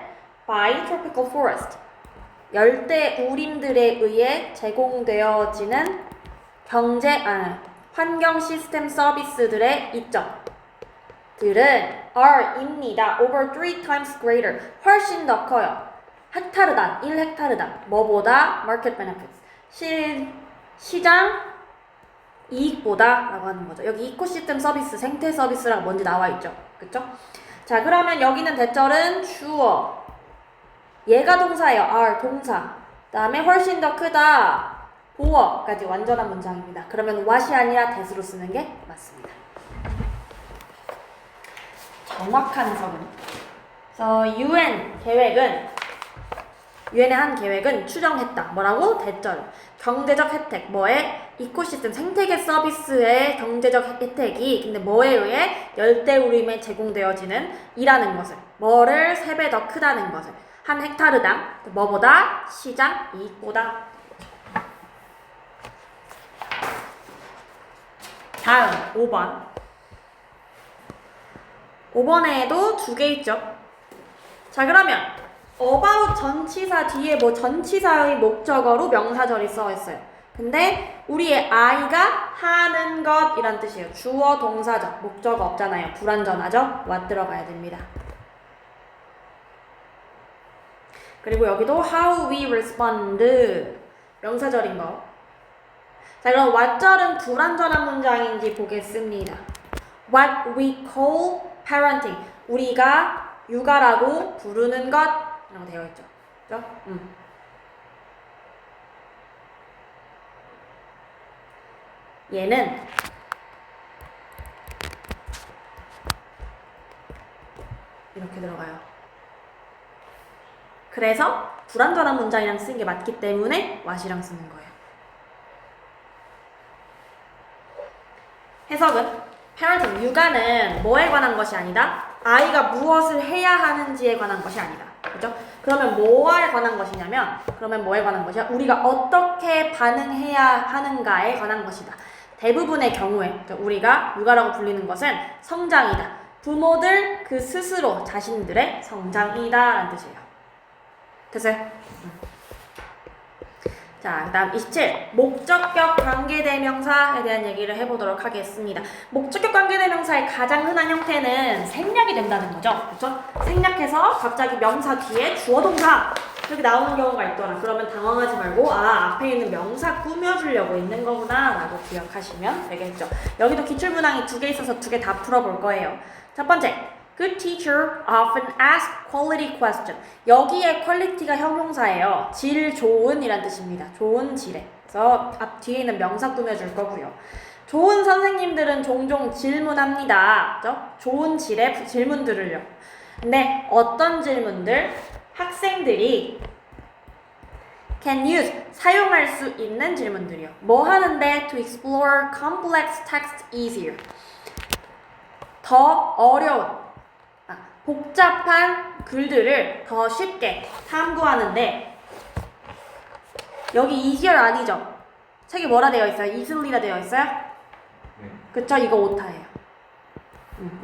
by tropical forest 열대 우림들에 의해 제공되어지는 환경 시스템 서비스들의 이점들은 are입니다. over 3 times greater 훨씬 더 커요. 헥타르당 1헥타르당 뭐보다 market benefits 시장 이익보다 라고 하는 거죠. 여기 이코시스템 서비스 생태 서비스라고 뭔지 나와 있죠. 그쵸? 자 그러면 여기는 대절은 주어 얘가 동사예요. are 동사 그 다음에 훨씬 더 크다 보어까지 완전한 문장입니다. 그러면 what이 아니라 that으로 쓰는 게 맞습니다. 정확한 해석은 그래서 유엔의 한 계획은 추정했다. 뭐라고? 대절. 경제적 혜택. 뭐에? 이코시스템 생태계 서비스의 경제적 혜택이 근데 뭐에 의해 열대우림에 제공되어지는 이라는 것을 뭐를 3배 더 크다는 것을 한 헥타르당 뭐보다? 시장 이익보다 다음 5번 5번에도 2개 있죠. 자 그러면 about 전치사 뒤에 뭐 전치사의 목적어로 명사절이 써있어요. 근데 우리의 I가 하는 것 이란 뜻이에요. 주어 동사적 목적어 없잖아요. 불완전하죠? what 들어가야 됩니다. 그리고 여기도 how we respond 명사절인 거. 자 그럼 what절은 불완전한 문장인지 보겠습니다. What we call parenting 우리가 육아라고 부르는 것 라고 되어 있죠. 그죠? 얘는 이렇게 들어가요. 그래서 불완전한 문장이랑 쓰는 게 맞기 때문에 what이랑 쓰는 거예요. 해석은 parenting, 육아는 뭐에 관한 것이 아니다. 아이가 무엇을 해야 하는지에 관한 것이 아니다. 그죠? 그러면 뭐에 관한 것이냐면 그러면 뭐에 관한 것이야? 우리가 어떻게 반응해야 하는가에 관한 것이다. 대부분의 경우에 우리가 육아라고 불리는 것은 성장이다. 부모들 그 스스로 자신들의 성장이다 라는 뜻이에요. 됐어요? 자, 그 다음 27. 목적격 관계대명사에 대한 얘기를 해보도록 하겠습니다. 목적격 관계대명사의 가장 흔한 형태는 생략이 된다는 거죠. 그렇죠? 생략해서 갑자기 명사 뒤에 주어동사 이렇게 나오는 경우가 있더라. 그러면 당황하지 말고 앞에 있는 명사 꾸며주려고 있는 거구나 라고 기억하시면 되겠죠. 여기도 기출문항이 2개 있어서 2개 다 풀어볼 거예요. 첫 번째. Good teacher often ask quality question. 여기에 quality가 형용사예요. 질 좋은 이란 뜻입니다. 좋은 질에. 그래서 앞 뒤에 있는 명사 꾸며줄 거고요. 좋은 선생님들은 종종 질문합니다. 그죠? 좋은 질의 질문들을요. 근데 어떤 질문들? 학생들이 can use, 사용할 수 있는 질문들이요. 뭐 하는데? To explore complex text easier. 더 어려운 복잡한 글들을 더 쉽게 탐구하는데 여기 easier 아니죠? 책이 뭐라 되어 있어요? easily라 되어 있어요? 네. 그쵸? 이거 오타예요.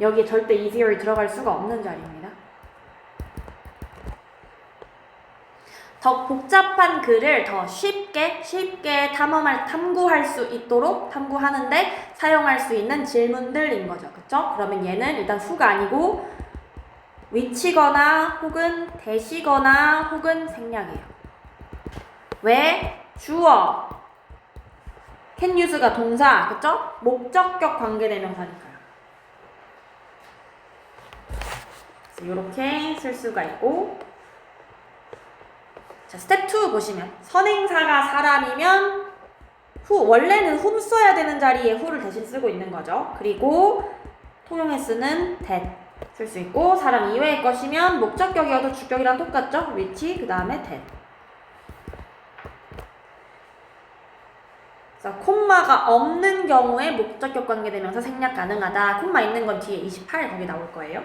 여기에 절대 easier이 들어갈 수가 없는 자리입니다. 더 복잡한 글을 더 쉽게 탐구할 수 있도록 탐구하는데 사용할 수 있는 질문들인 거죠. 그쵸? 그러면 얘는 일단 후가 아니고 위치거나 혹은 대시거나 혹은 생략이에요. 왜? 주어 can use가 동사, 그쵸? 목적격 관계대명사니까요. 이렇게 쓸 수가 있고 자, 스텝 2 보시면 선행사가 사람이면 원래는 whom 써야 되는 자리에 who를 대신 쓰고 있는 거죠. 그리고 통용해 쓰는 that 쓸 수 있고 사람 이외의 것이면 목적격이어도 주격이랑 똑같죠? which 그 다음에 that. 그래서 콤마가 없는 경우에 목적격 관계대명사 생략 가능하다. 콤마 있는 건 뒤에 28 거기 나올 거예요.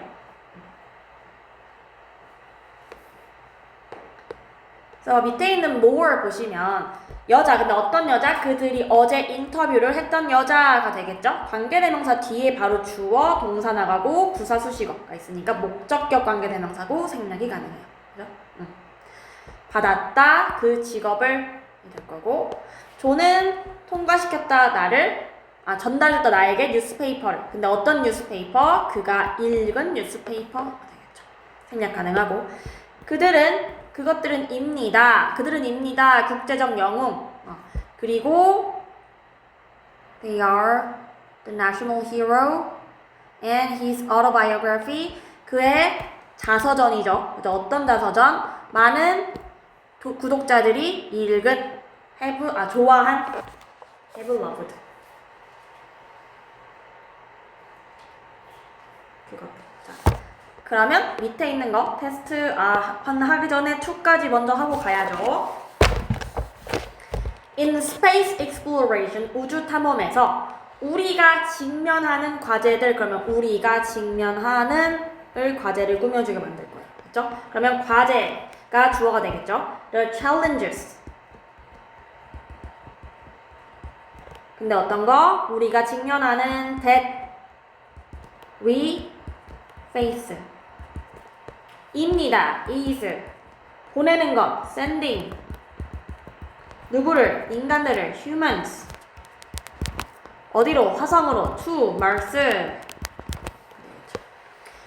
그래서 밑에 있는 more 보시면 여자, 근데 어떤 여자? 그들이 어제 인터뷰를 했던 여자가 되겠죠? 관계대명사 뒤에 바로 주어, 동사 나가고 부사 수식어가 있으니까 목적격 관계대명사고 생략이 가능해요. 그죠? 받았다, 그 직업을 될 거고 조는 통과시켰다 나를 전달했다 나에게 뉴스페이퍼를. 근데 어떤 뉴스페이퍼? 그가 읽은 뉴스페이퍼가 되겠죠. 생략 가능하고 그것들은 입니다. 그들은 입니다. 국제적 영웅. 그리고 they are the national hero and his autobiography. 그의 자서전이죠. 어떤 자서전? 많은 구독자들이 읽은 좋아한 have loved. 그거. 자. 그러면 밑에 있는 거 테스트 하기 전에 2까지 먼저 하고 가야죠. In space exploration, 우주 탐험에서 우리가 직면하는 과제들, 그러면 우리가 직면하는 과제를 꾸며주게 만들 거예요. 그렇죠? 그러면 과제가 주어가 되겠죠. The challenges. 근데 어떤 거? 우리가 직면하는 that we face. 입니다. is. 보내는 것. sending. 누구를? 인간들을. humans. 어디로? 화성으로. to Mars.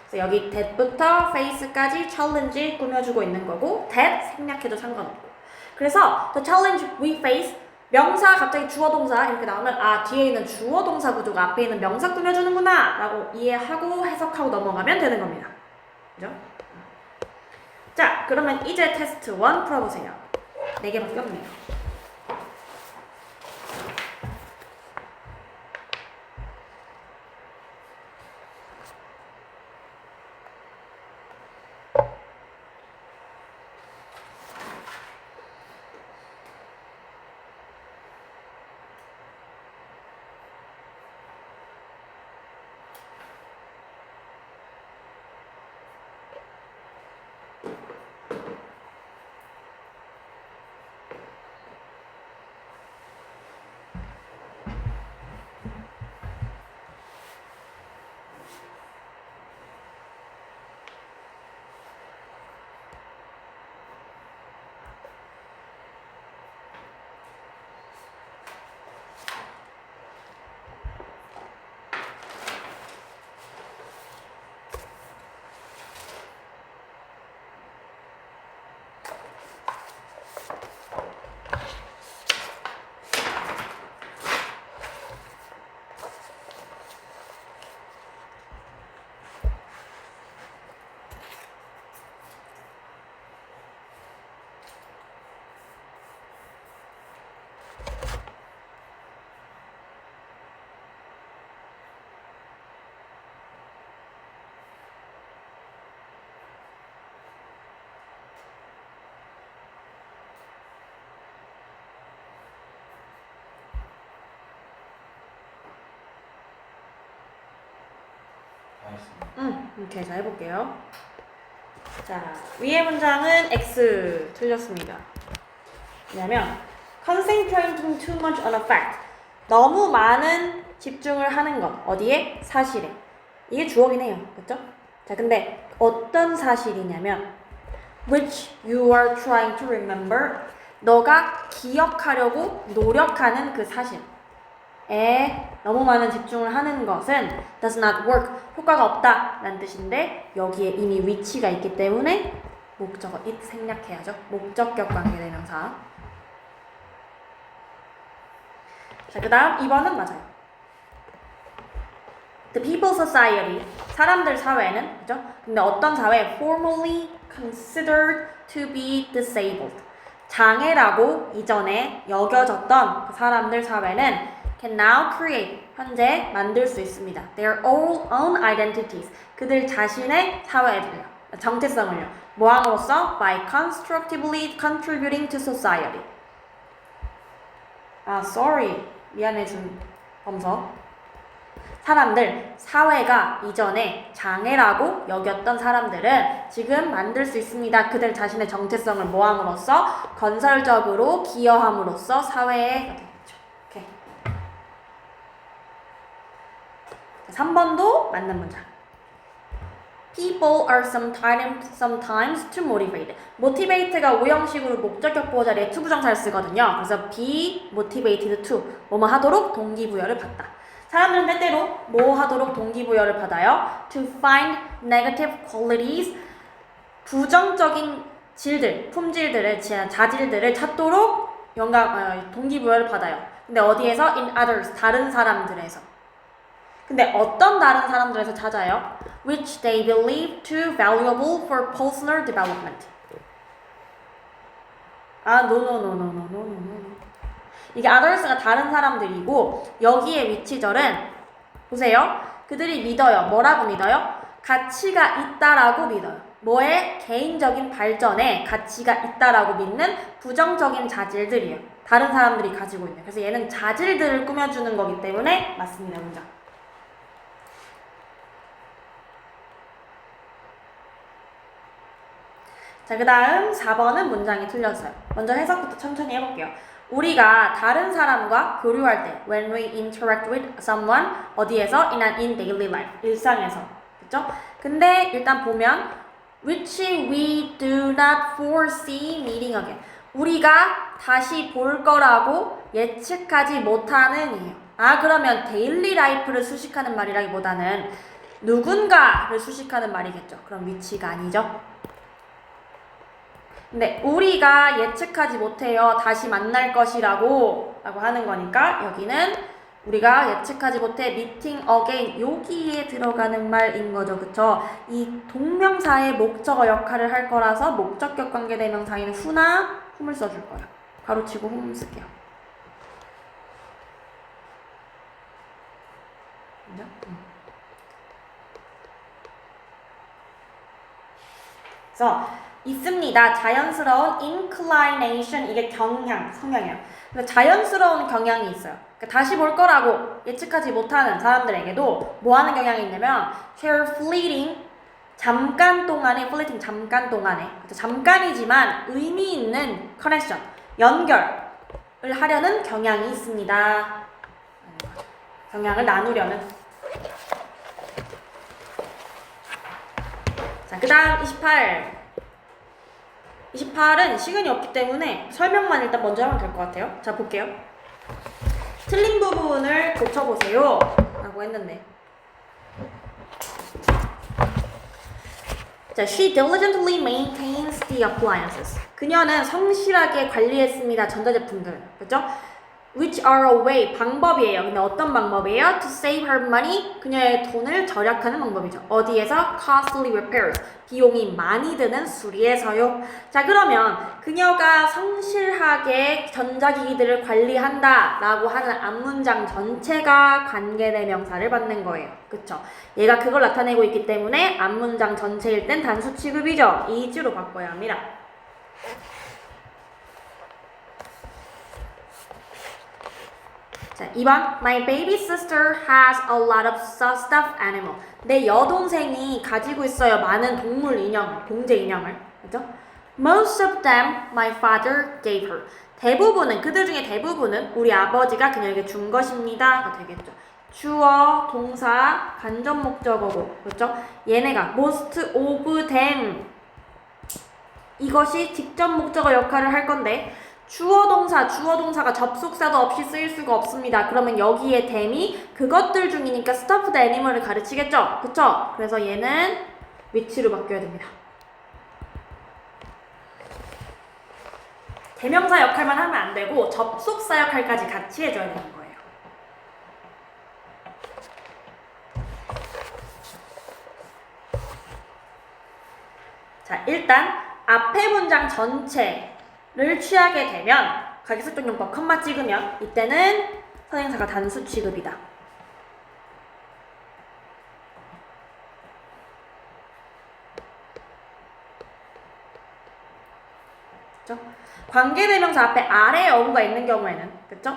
그래서 여기 that부터 face까지 challenge 꾸며주고 있는 거고 that 생략해도 상관없고. 그래서 the challenge we face 명사 갑자기 주어 동사 이렇게 나오면 뒤에 있는 주어 동사 구조가 앞에 있는 명사 꾸며주는구나 라고 이해하고 해석하고 넘어가면 되는 겁니다. 그죠? 자, 그러면 이제 테스트 1 풀어보세요. 4개밖에 없네요. 알겠습니다. 오케이, 자 해볼게요. 자, 위의 문장은 X 틀렸습니다. 왜냐면 concentrating too much on a fact. 너무 많은 집중을 하는 것. 어디에? 사실에. 이게 주어긴 해요. 그렇죠? 자, 근데 어떤 사실이냐면 which you are trying to remember. 너가 기억하려고 노력하는 그 사실에 너무 많은 집중을 하는 것은 does not work. 효과가 없다 라는 뜻인데 여기에 이미 위치가 있기 때문에 목적어 it 생략해야죠. 목적격 관계대명사. 자, 그 다음 2번은 맞아요. The people society, 사람들 사회는, 그죠? 근데 어떤 사회? Formally considered to be disabled. 장애라고 이전에 여겨졌던 그 사람들 사회는 can now create, 현재 만들 수 있습니다. Their own identities, 그들 자신의 사회들요, 정체성을요. 뭐함으로써? By constructively contributing to society. sorry. 미안해 준 범서. 사람들, 사회가 이전에 장애라고 여겼던 사람들은 지금 만들 수 있습니다. 그들 자신의 정체성을 모함으로써 건설적으로 기여함으로써 사회에 되겠죠. 오케이. 3번도 맞는 문장. People are sometimes to motivate. motivate가 오형식으로 목적격 보호 자리에 to 부정사를 쓰거든요. 그래서 be motivated to, 뭐뭐 하도록 동기부여를 받다. 사람들은 때때로 뭐 하도록 동기부여를 받아요? To find negative qualities, 부정적인 질들, 품질들을, 자질들을 찾도록 동기부여를 받아요. 근데 어디에서? In others, 다른 사람들에서. 근데 어떤 다른 사람들에서 찾아요? Which they believe to valuable for personal development. No. 이게 others가 다른 사람들이고 여기에 위치절은 보세요. 그들이 믿어요. 뭐라고 믿어요? 가치가 있다라고 믿어요. 뭐에? 개인적인 발전에 가치가 있다라고 믿는 부정적인 자질들이에요. 다른 사람들이 가지고 있는. 그래서 얘는 자질들을 꾸며주는 거기 때문에 맞습니다. 문장. 자, 그 다음 4번은 문장이 틀렸어요. 먼저 해석부터 천천히 해볼게요. 우리가 다른 사람과 교류할 때 when we interact with someone, 어디에서? in daily life, 일상에서. 그쵸? 근데 일단 보면 which we do not foresee meeting again. 우리가 다시 볼 거라고 예측하지 못하는 이에요. 그러면 daily life를 수식하는 말이라기보다는 누군가를 수식하는 말이겠죠. 그럼 위치가 아니죠. 근데 우리가 예측하지 못해요. 다시 만날 것이라고 하는 거니까 여기는 우리가 예측하지 못해 meeting again, 여기에 들어가는 말인 거죠. 그쵸? 이 동명사의 목적어 역할을 할 거라서 목적격 관계대명사인 who나 whom을 써줄 거예요. 가로치고 whom 쓸게요. 그래서 있습니다. 자연스러운 inclination, 이게 성향이에요. 그래서 자연스러운 경향이 있어요. 그러니까 다시 볼 거라고 예측하지 못하는 사람들에게도 뭐 하는 경향이 있냐면 share fleeting, 잠깐 동안에, fleeting 잠깐 동안에, 잠깐이지만 의미 있는 connection, 연결을 하려는 경향이 있습니다. 경향을 나누려는. 자, 그 다음 28은 시간이 없기 때문에 설명만 일단 먼저 하면 될 것 같아요. 자, 볼게요. 틀린 부분을 고쳐보세요 라고 했는데, 자, she diligently maintains the appliances. 그녀는 성실하게 관리했습니다. 전자제품들을. 그렇죠? Which are a way, 방법이에요. 근데 어떤 방법이에요? To save her money, 그녀의 돈을 절약하는 방법이죠. 어디에서? Costly repairs, 비용이 많이 드는 수리에서요. 자, 그러면 그녀가 성실하게 전자기기들을 관리한다 라고 하는 앞문장 전체가 관계대명사를 받는 거예요. 그쵸? 얘가 그걸 나타내고 있기 때문에 앞문장 전체일 땐 단수 취급이죠. is로 바꿔야 합니다. 자, 2번. My baby sister has a lot of stuffed animal. 내 여동생이 가지고 있어요. 많은 동물 인형을, 동제 인형을. 그죠? Most of them my father gave her. 대부분은, 그들 중에 대부분은 우리 아버지가 그녀에게 준 것입니다가 되겠죠. 주어, 동사, 간접 목적어고. 그렇죠? 얘네가 most of them. 이것이 직접 목적어 역할을 할 건데 주어 동사가 접속사도 없이 쓰일 수가 없습니다. 그러면 여기에 them이 그것들 중이니까 stuffed animal을 가르치겠죠? 그쵸? 그래서 얘는 which로 바뀌어야 됩니다. 대명사 역할만 하면 안 되고 접속사 역할까지 같이 해줘야 되는 거예요. 자, 일단 앞에 문장 전체를 취하게 되면 가계술적용법 컴마 찍으면 이때는 선행사가 단수 취급이다. 그쵸? 관계대명사 앞에 아래 어구가 있는 경우에는 그쵸?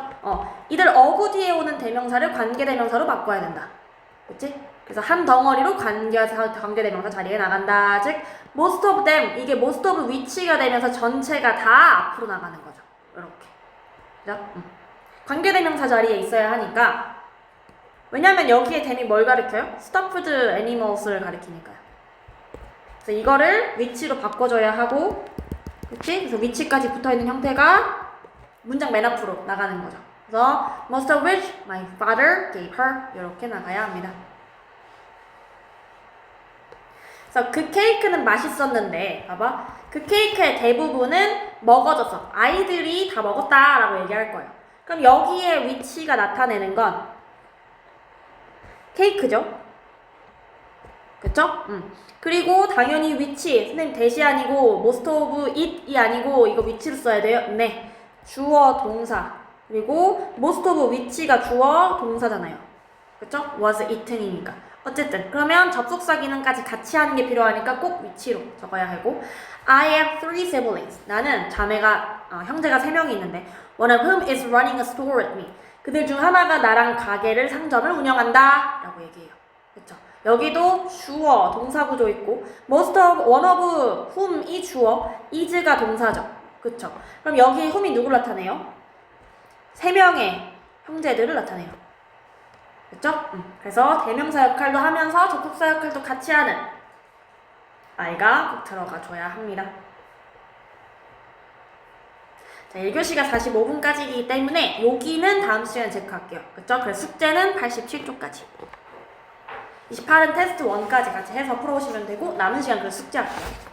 이들 어구 뒤에 오는 대명사를 관계대명사로 바꿔야 된다. 그치? 그래서 한 덩어리로 관계대명사 자리에 나간다. 즉 most of them, 이게 most of which가 되면서 전체가 다 앞으로 나가는 거죠. 이렇게. 그죠? 관계대명사 자리에 있어야 하니까. 왜냐면 여기에 them이 뭘 가리켜요? stuffed animals를 가리키니까요. 그래서 이거를 which로 바꿔줘야 하고, 그치? 그래서 which까지 붙어있는 형태가 문장 맨 앞으로 나가는 거죠. 그래서 most of which my father gave her 이렇게 나가야 합니다. 그래서 그 케이크는 맛있었는데 봐봐. 그 케이크의 대부분은 먹어졌어. 아이들이 다 먹었다라고 얘기할 거예요. 그럼 여기에 which가 나타내는 건 케이크죠. 그쵸? 그리고 당연히 which, 선생님 대시 아니고 most of it이 아니고 이거 which로 써야 돼요? 네. 주어, 동사. 그리고 most of which가 주어, 동사잖아요. 그쵸? was eaten이니까. 어쨌든 그러면 접속사 기능까지 같이 하는 게 필요하니까 꼭 which로 적어야 하고 I have 3 siblings. 나는 형제가 3명이 있는데 one of whom is running a store with me. 그들 중 하나가 나랑 가게를, 상점을 운영한다 라고 얘기해요. 그쵸? 여기도 주어, 동사 구조 있고 most of, one of whom이 주어, is가 동사죠. 그쵸? 그럼 여기 whom이 누구를 나타내요? 3명의 형제들을 나타내요. 그쵸? 그래서 대명사 역할도 하면서 접속사 역할도 같이 하는 아이가 꼭 들어가 줘야 합니다. 자, 1교시가 45분까지이기 때문에 여기는 다음 시간에 체크할게요. 그쵸? 그래서 숙제는 87쪽까지. 28은 테스트 1까지 같이 해서 풀어오시면 되고 남은 시간 그래서 숙제할게요.